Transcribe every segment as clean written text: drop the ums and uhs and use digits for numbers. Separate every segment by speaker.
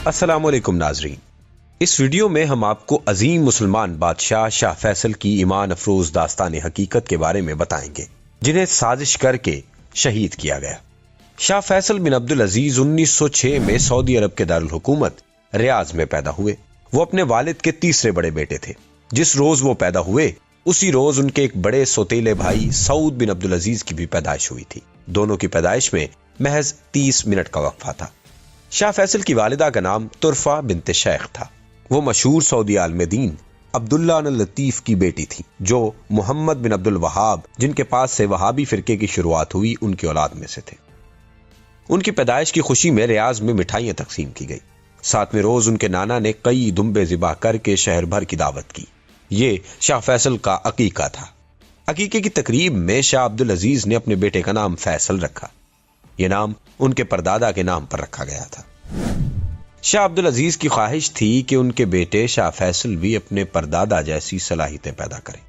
Speaker 1: السلام علیکم ناظرین، اس ویڈیو میں ہم آپ کو عظیم مسلمان بادشاہ شاہ فیصل کی ایمان افروز داستان حقیقت کے بارے میں بتائیں گے، جنہیں سازش کر کے شہید کیا گیا۔ شاہ فیصل بن عبدالعزیز 1906 میں سعودی عرب کے دارالحکومت ریاض میں پیدا ہوئے۔ وہ اپنے والد کے تیسرے بڑے بیٹے تھے۔ جس روز وہ پیدا ہوئے اسی روز ان کے ایک بڑے سوتیلے بھائی سعود بن عبدالعزیز کی بھی پیدائش ہوئی تھی۔ دونوں کی پیدائش میں محض 30 منٹ کا وقفہ تھا۔ شاہ فیصل کی والدہ کا نام طرفہ بنت شیخ تھا۔ وہ مشہور سعودی عالم دین عبداللہ الطیف کی بیٹی تھی، جو محمد بن عبد الوہاب، جن کے پاس سے وہابی فرقے کی شروعات ہوئی، ان کی اولاد میں سے تھے۔ ان کی پیدائش کی خوشی میں ریاض میں مٹھائیاں تقسیم کی گئی۔ 7ویں روز ان کے نانا نے کئی دمبے ذبح کر کے شہر بھر کی دعوت کی۔ یہ شاہ فیصل کا عقیقہ تھا۔ عقیقے کی تقریب میں شاہ عبدالعزیز نے اپنے بیٹے کا نام فیصل رکھا۔ یہ نام ان کے پردادا کے نام پر رکھا گیا تھا۔ شاہ عبدالعزیز کی خواہش تھی کہ ان کے بیٹے شاہ فیصل بھی اپنے پردادا جیسی صلاحیتیں پیدا کریں۔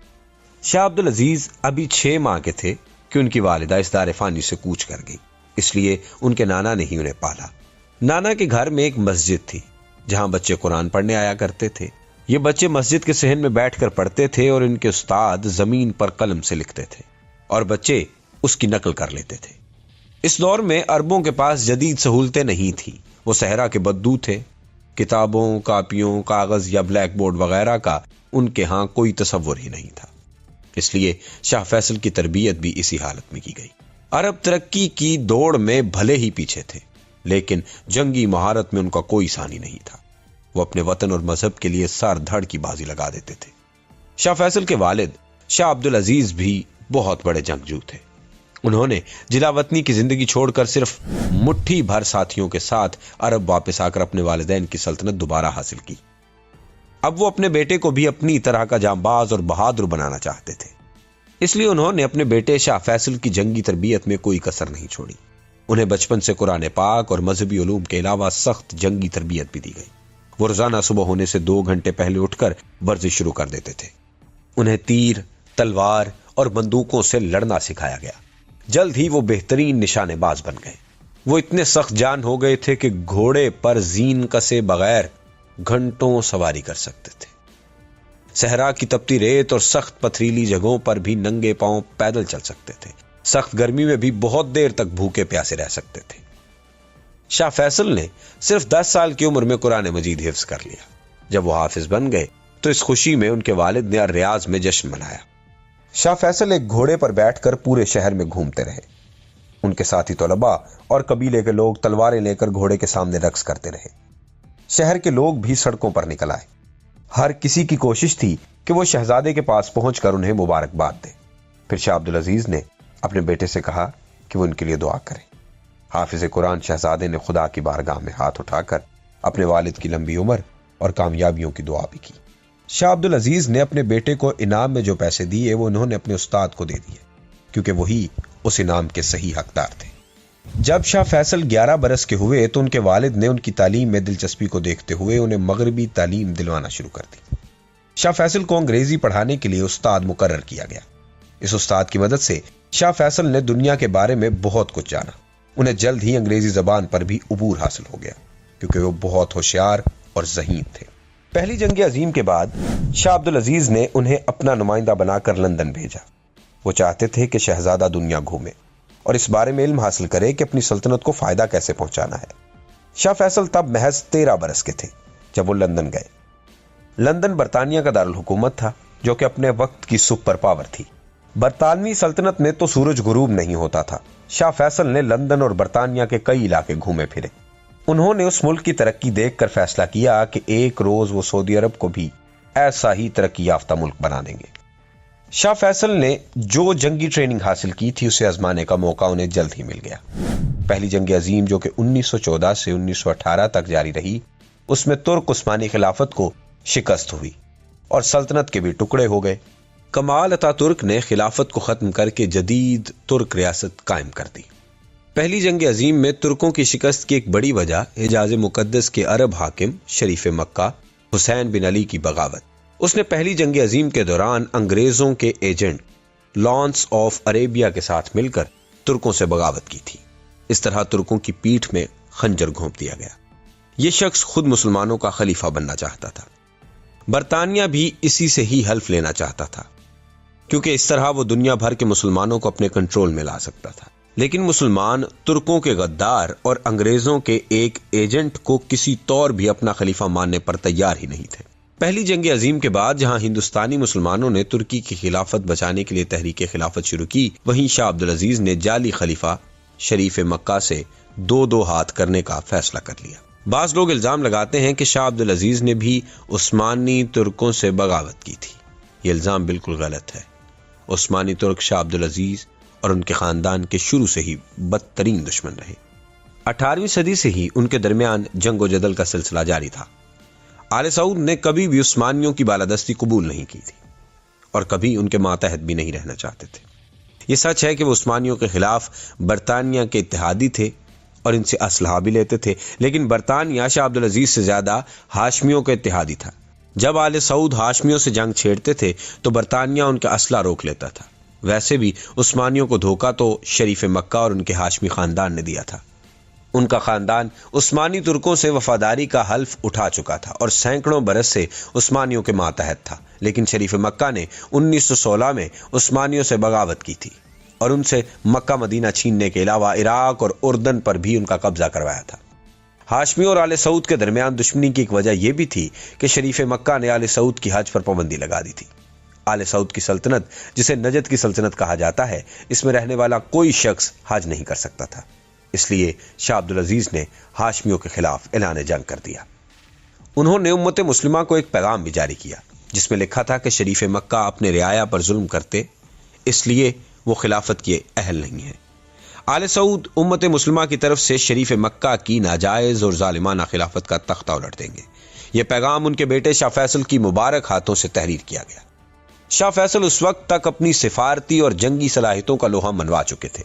Speaker 1: شاہ عبدالعزیز ابھی 6 ماہ کے تھے کہ ان کی والدہ اس دار فانی سے کوچ کر گئی، اس لیے ان کے نانا نے ہی انہیں پالا۔ نانا کے گھر میں ایک مسجد تھی جہاں بچے قرآن پڑھنے آیا کرتے تھے۔ یہ بچے مسجد کے صحن میں بیٹھ کر پڑھتے تھے اور ان کے استاد زمین پر قلم سے لکھتے تھے اور بچے اس کی نقل کر لیتے تھے۔ اس دور میں عربوں کے پاس جدید سہولتیں نہیں تھیں۔ وہ صحرا کے بدو تھے۔ کتابوں، کاپیوں، کاغذ یا بلیک بورڈ وغیرہ کا ان کے ہاں کوئی تصور ہی نہیں تھا۔ اس لیے شاہ فیصل کی تربیت بھی اسی حالت میں کی گئی۔ عرب ترقی کی دوڑ میں بھلے ہی پیچھے تھے، لیکن جنگی مہارت میں ان کا کوئی ثانی نہیں تھا۔ وہ اپنے وطن اور مذہب کے لیے سر دھڑ کی بازی لگا دیتے تھے۔ شاہ فیصل کے والد شاہ عبدالعزیز بھی بہت بڑے جنگجو تھے۔ انہوں نے جلا وطنی کی زندگی چھوڑ کر صرف مٹھی بھر ساتھیوں کے ساتھ عرب واپس آ کر اپنے والدین کی سلطنت دوبارہ حاصل کی۔ اب وہ اپنے بیٹے کو بھی اپنی طرح کا جانباز اور بہادر بنانا چاہتے تھے، اس لیے انہوں نے اپنے بیٹے شاہ فیصل کی جنگی تربیت میں کوئی کسر نہیں چھوڑی۔ انہیں بچپن سے قرآن پاک اور مذہبی علوم کے علاوہ سخت جنگی تربیت بھی دی گئی۔ وہ روزانہ صبح ہونے سے 2 گھنٹے پہلے اٹھ کر ورزش شروع کر دیتے تھے۔ انہیں تیر، تلوار اور بندوقوں سے لڑنا سکھایا گیا۔ جلد ہی وہ بہترین نشانے باز بن گئے۔ وہ اتنے سخت جان ہو گئے تھے کہ گھوڑے پر زین کسے بغیر گھنٹوں سواری کر سکتے تھے۔ صحرا کی تپتی ریت اور سخت پتھریلی جگہوں پر بھی ننگے پاؤں پیدل چل سکتے تھے۔ سخت گرمی میں بھی بہت دیر تک بھوکے پیاسے رہ سکتے تھے۔ شاہ فیصل نے صرف 10 سال کی عمر میں قرآن مجید حفظ کر لیا۔ جب وہ حافظ بن گئے تو اس خوشی میں ان کے والد نے ریاض میں جشن منایا۔ شاہ فیصل ایک گھوڑے پر بیٹھ کر پورے شہر میں گھومتے رہے۔ ان کے ساتھی طلباء اور قبیلے کے لوگ تلواریں لے کر گھوڑے کے سامنے رقص کرتے رہے۔ شہر کے لوگ بھی سڑکوں پر نکل آئے۔ ہر کسی کی کوشش تھی کہ وہ شہزادے کے پاس پہنچ کر انہیں مبارکباد دے۔ پھر شاہ عبدالعزیز نے اپنے بیٹے سے کہا کہ وہ ان کے لیے دعا کریں۔ حافظ قرآن شہزادے نے خدا کی بارگاہ میں ہاتھ اٹھا کر اپنے والد کی لمبی عمر اور کامیابیوں کی دعا بھی کی۔ شاہ عبدالعزیز نے اپنے بیٹے کو انعام میں جو پیسے دیے وہ انہوں نے اپنے استاد کو دے دیے، کیونکہ وہی اس انعام کے صحیح حقدار تھے۔ جب شاہ فیصل 11 برس کے ہوئے تو ان کے والد نے ان کی تعلیم میں دلچسپی کو دیکھتے ہوئے انہیں مغربی تعلیم دلوانا شروع کر دی۔ شاہ فیصل کو انگریزی پڑھانے کے لیے استاد مقرر کیا گیا۔ اس استاد کی مدد سے شاہ فیصل نے دنیا کے بارے میں بہت کچھ جانا۔ انہیں جلد ہی انگریزی زبان پر بھی عبور حاصل ہو گیا، کیونکہ وہ بہت ہوشیار اور ذہین تھے۔ پہلی جنگ عظیم کے بعد شاہ عبدالعزیز نے انہیں اپنا نمائندہ بنا کر لندن بھیجا۔ وہ چاہتے تھے کہ شہزادہ دنیا گھومے اور اس بارے میں علم حاصل کرے کہ اپنی سلطنت کو فائدہ کیسے پہنچانا ہے۔ شاہ فیصل تب محض 13 برس کے تھے جب وہ لندن گئے۔ لندن برطانیہ کا دارالحکومت تھا، جو کہ اپنے وقت کی سپر پاور تھی۔ برطانوی سلطنت میں تو سورج غروب نہیں ہوتا تھا۔ شاہ فیصل نے لندن اور برطانیہ کے کئی علاقے گھومے پھرے۔ انہوں نے اس ملک کی ترقی دیکھ کر فیصلہ کیا کہ ایک روز وہ سعودی عرب کو بھی ایسا ہی ترقی یافتہ ملک بنا دیں گے۔ شاہ فیصل نے جو جنگی ٹریننگ حاصل کی تھی اسے آزمانے کا موقع انہیں جلد ہی مل گیا۔ پہلی جنگ عظیم جو کہ 1914 سے 1918 تک جاری رہی، اس میں ترک عثمانی خلافت کو شکست ہوئی اور سلطنت کے بھی ٹکڑے ہو گئے۔ کمال اتا ترک نے خلافت کو ختم کر کے جدید ترک ریاست قائم کر دی۔ پہلی جنگ عظیم میں ترکوں کی شکست کی ایک بڑی وجہ حجاز مقدس کے عرب حاکم شریف مکہ حسین بن علی کی بغاوت۔ اس نے پہلی جنگ عظیم کے دوران انگریزوں کے ایجنٹ لانس آف عربیہ کے ساتھ مل کر ترکوں سے بغاوت کی تھی۔ اس طرح ترکوں کی پیٹھ میں خنجر گھونپ دیا گیا۔ یہ شخص خود مسلمانوں کا خلیفہ بننا چاہتا تھا۔ برطانیہ بھی اسی سے ہی حلف لینا چاہتا تھا، کیونکہ اس طرح وہ دنیا بھر کے مسلمانوں کو اپنے کنٹرول میں لا سکتا تھا۔ لیکن مسلمان ترکوں کے غدار اور انگریزوں کے ایک ایجنٹ کو کسی طور بھی اپنا خلیفہ ماننے پر تیار ہی نہیں تھے۔ پہلی جنگ عظیم کے بعد جہاں ہندوستانی مسلمانوں نے ترکی کی خلافت بچانے کے لیے تحریک خلافت شروع کی، وہیں شاہ عبدالعزیز نے جعلی خلیفہ شریف مکہ سے دو ہاتھ کرنے کا فیصلہ کر لیا۔ بعض لوگ الزام لگاتے ہیں کہ شاہ عبدالعزیز نے بھی عثمانی ترکوں سے بغاوت کی تھی۔ یہ الزام بالکل غلط ہے۔ عثمانی ترک شاہ عبدالعزیز اور ان کے خاندان کے شروع سے ہی بدترین دشمن رہے۔ 18ویں صدی سے ہی ان کے درمیان جنگ و جدل کا سلسلہ جاری تھا۔ آل سعود نے کبھی بھی عثمانیوں کی بالادستی قبول نہیں کی تھی اور کبھی ان کے ماتحت بھی نہیں رہنا چاہتے تھے۔ یہ سچ ہے کہ وہ عثمانیوں کے خلاف برطانیہ کے اتحادی تھے اور ان سے اسلحہ بھی لیتے تھے، لیکن برطانیہ شاہ عبدالعزیز سے زیادہ ہاشمیوں کا اتحادی تھا۔ جب آل سعود ہاشمیوں سے جنگ چھیڑتے تھے تو برطانیہ ان کا اسلحہ روک لیتا تھا۔ ویسے بھی عثمانیوں کو دھوکہ تو شریف مکہ اور ان کے ہاشمی خاندان نے دیا تھا۔ ان کا خاندان عثمانی ترکوں سے وفاداری کا حلف اٹھا چکا تھا اور سینکڑوں برس سے عثمانیوں کے ماتحت تھا، لیکن شریف مکہ نے 1916 میں عثمانیوں سے بغاوت کی تھی اور ان سے مکہ مدینہ چھیننے کے علاوہ عراق اور اردن پر بھی ان کا قبضہ کروایا تھا۔ ہاشمی اور آل سعود کے درمیان دشمنی کی ایک وجہ یہ بھی تھی کہ شریف مکہ نے آل سعود کی حج پر پابندی لگا دی تھی۔ آل سعود کی سلطنت، جسے نجد کی سلطنت کہا جاتا ہے، اس میں رہنے والا کوئی شخص حج نہیں کر سکتا تھا، اس لیے شاہ عبدالعزیز نے ہاشمیوں کے خلاف اعلان جنگ کر دیا۔ انہوں نے امت مسلمہ کو ایک پیغام بھی جاری کیا جس میں لکھا تھا کہ شریف مکہ اپنے رعایا پر ظلم کرتے، اس لیے وہ خلافت کے اہل نہیں ہیں۔ آل سعود امت مسلمہ کی طرف سے شریف مکہ کی ناجائز اور ظالمانہ خلافت کا تختہ الٹ دیں گے۔ یہ پیغام ان کے بیٹے شاہ فیصل کی مبارک ہاتھوں سے تحریر کیا گیا۔ شاہ فیصل اس وقت تک اپنی سفارتی اور جنگی صلاحیتوں کا لوہا منوا چکے تھے۔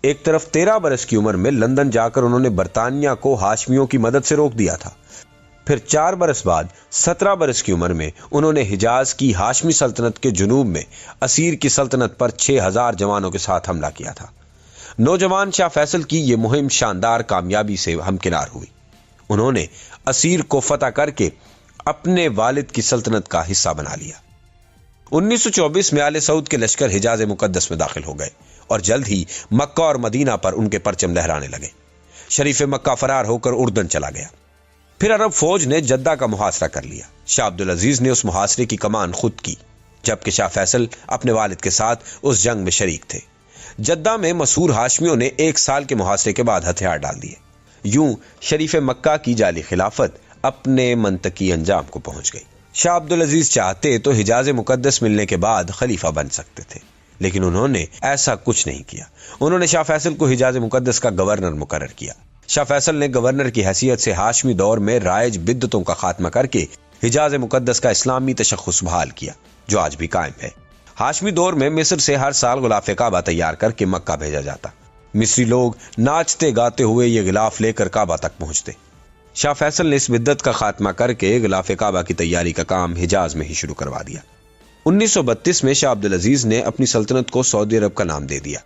Speaker 1: ایک طرف 13 برس کی عمر میں لندن جا کر انہوں نے برطانیہ کو ہاشمیوں کی مدد سے روک دیا تھا، پھر 4 برس بعد 17 برس کی عمر میں انہوں نے حجاز کی ہاشمی سلطنت کے جنوب میں اسیر کی سلطنت پر 6000 جوانوں کے ساتھ حملہ کیا تھا۔ نوجوان شاہ فیصل کی یہ مہم شاندار کامیابی سے ہمکنار ہوئی۔ انہوں نے اسیر کو فتح کر کے اپنے والد کی سلطنت کا حصہ بنا لیا۔ 1924 میں آل سعود کے لشکر حجاز مقدس میں داخل ہو گئے اور جلد ہی مکہ اور مدینہ پر ان کے پرچم لہرانے لگے۔ شریف مکہ فرار ہو کر اردن چلا گیا۔ پھر عرب فوج نے جدہ کا محاصرہ کر لیا۔ شاہ عبدالعزیز نے اس محاصرے کی کمان خود کی، جبکہ شاہ فیصل اپنے والد کے ساتھ اس جنگ میں شریک تھے۔ جدہ میں مسحور ہاشمیوں نے 1 سال کے محاصرے کے بعد ہتھیار ڈال دیے۔ یوں شریف مکہ کی جعلی خلافت اپنے منطقی انجام کو پہنچ گئی۔ شاہ عبدالعزیز چاہتے تو حجاز مقدس ملنے کے بعد خلیفہ بن سکتے تھے، لیکن انہوں نے ایسا کچھ نہیں کیا۔ انہوں نے شاہ فیصل کو حجاز مقدس کا گورنر مقرر کیا۔ شاہ فیصل نے گورنر کی حیثیت سے ہاشمی دور میں رائج بدعتوں کا خاتمہ کر کے حجاز مقدس کا اسلامی تشخص بحال کیا، جو آج بھی قائم ہے۔ ہاشمی دور میں مصر سے ہر سال غلاف کعبہ تیار کر کے مکہ بھیجا جاتا۔ مصری لوگ ناچتے گاتے ہوئے یہ غلاف لے کر کعبہ تک پہنچتے۔ شاہ فیصل نے اس بدعت کا خاتمہ کر کے غلاف کعبہ کی تیاری کا کام حجاز میں ہی شروع کروا دیا۔ 1932 میں شاہ عبدالعزیز نے اپنی سلطنت کو سعودی عرب کا نام دے دیا۔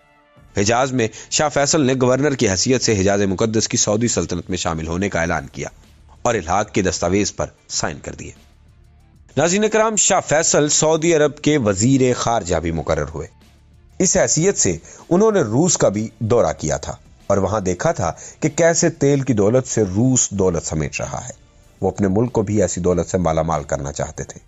Speaker 1: حجاز میں شاہ فیصل نے گورنر کی حیثیت سے حجاز مقدس کی سعودی سلطنت میں شامل ہونے کا اعلان کیا اور الحاق کے دستاویز پر سائن کر دیے۔ ناظرین کرام، شاہ فیصل سعودی عرب کے وزیر خارجہ بھی مقرر ہوئے۔ اس حیثیت سے انہوں نے روس کا بھی دورہ کیا تھا اور وہاں دیکھا تھا کہ کیسے تیل کی دولت سے روس دولت سمیٹ رہا ہے۔ وہ اپنے ملک کو بھی ایسی دولت سے مالا مال کرنا چاہتے تھے۔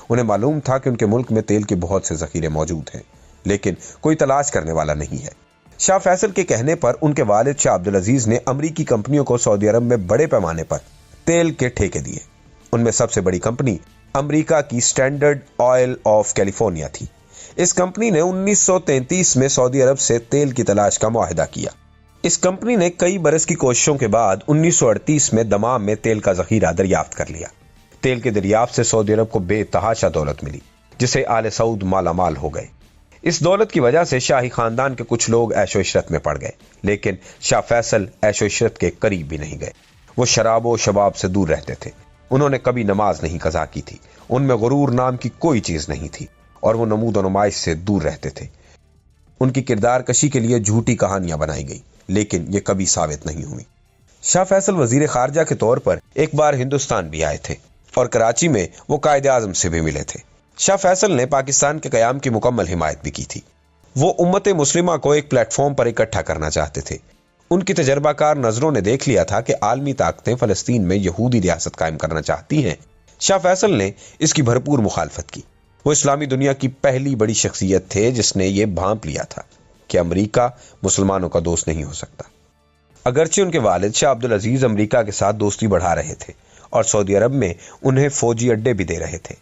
Speaker 1: انہیں معلوم تھا کہ ان کے ملک میں تیل کے بہت سے ذخیرے موجود ہیں، لیکن کوئی تلاش کرنے والا نہیں ہے۔ شاہ فیصل کے کہنے پر ان کے والد شاہ عبدالعزیز نے امریکی کمپنیوں کو سعودی عرب میں بڑے پیمانے پر تیل کے ٹھیکے دیے۔ ان میں سب سے بڑی کمپنی امریکہ کی اسٹینڈرڈ آئل آف کیلیفورنیا تھی۔ اس کمپنی نے 1933 میں سعودی عرب سے تیل کی تلاش کا معاہدہ کیا۔ اس کمپنی نے کئی برس کی کوششوں کے بعد 1938 میں دمام میں تیل کا ذخیرہ دریافت کر لیا۔ تیل کے دریافت سے سعودی عرب کو بے تحاشا دولت ملی، جسے آل سعود مالا مال ہو گئے۔ اس دولت کی وجہ سے شاہی خاندان کے کچھ لوگ عیش و عشرت میں پڑ گئے، لیکن شاہ فیصل عیش و عشرت کے قریب بھی نہیں گئے۔ وہ شراب و شباب سے دور رہتے تھے۔ انہوں نے کبھی نماز نہیں قضا کی تھی۔ ان میں غرور نام کی کوئی چیز نہیں تھی اور وہ نمود و نمائش سے دور رہتے تھے۔ ان کی کردار کشی کے لیے جھوٹی کہانیاں بنائی گئی، لیکن یہ کبھی ثابت نہیں ہوئی۔ شاہ فیصل وزیر خارجہ کے طور پر ایک بار ہندوستان بھی آئے تھے اور کراچی میں وہ قائد اعظم سے بھی ملے تھے۔ شاہ فیصل نے پاکستان کے قیام کی مکمل حمایت بھی کی تھی۔ وہ امت مسلمہ کو ایک پلیٹ فارم پر اکٹھا کرنا چاہتے تھے۔ ان کی تجربہ کار نظروں نے دیکھ لیا تھا کہ عالمی طاقتیں فلسطین میں یہودی ریاست قائم کرنا چاہتی ہیں۔ شاہ فیصل نے اس کی بھرپور مخالفت کی۔ وہ اسلامی دنیا کی پہلی بڑی شخصیت تھے جس نے یہ بھانپ لیا تھا کہ امریکہ مسلمانوں کا دوست نہیں ہو سکتا۔ اگرچہ ان کے والد شاہ عبدالعزیز امریکہ کے ساتھ دوستی بڑھا رہے تھے اور سعودی عرب میں انہیں فوجی اڈے بھی دے رہے تھے،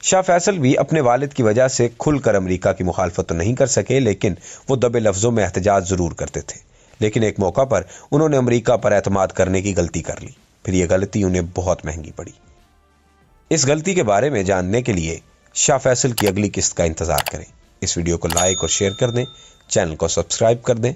Speaker 1: شاہ فیصل بھی اپنے والد کی وجہ سے کھل کر امریکہ کی مخالفت تو نہیں کر سکے، لیکن وہ دبے لفظوں میں احتجاج ضرور کرتے تھے۔ لیکن ایک موقع پر انہوں نے امریکہ پر اعتماد کرنے کی غلطی کر لی، پھر یہ غلطی انہیں بہت مہنگی پڑی۔ اس غلطی کے بارے میں جاننے کے لیے شاہ فیصل کی اگلی قسط کا انتظار کریں۔ اس ویڈیو کو لائک اور شیئر کر دیں، چینل کو سبسکرائب کر دیں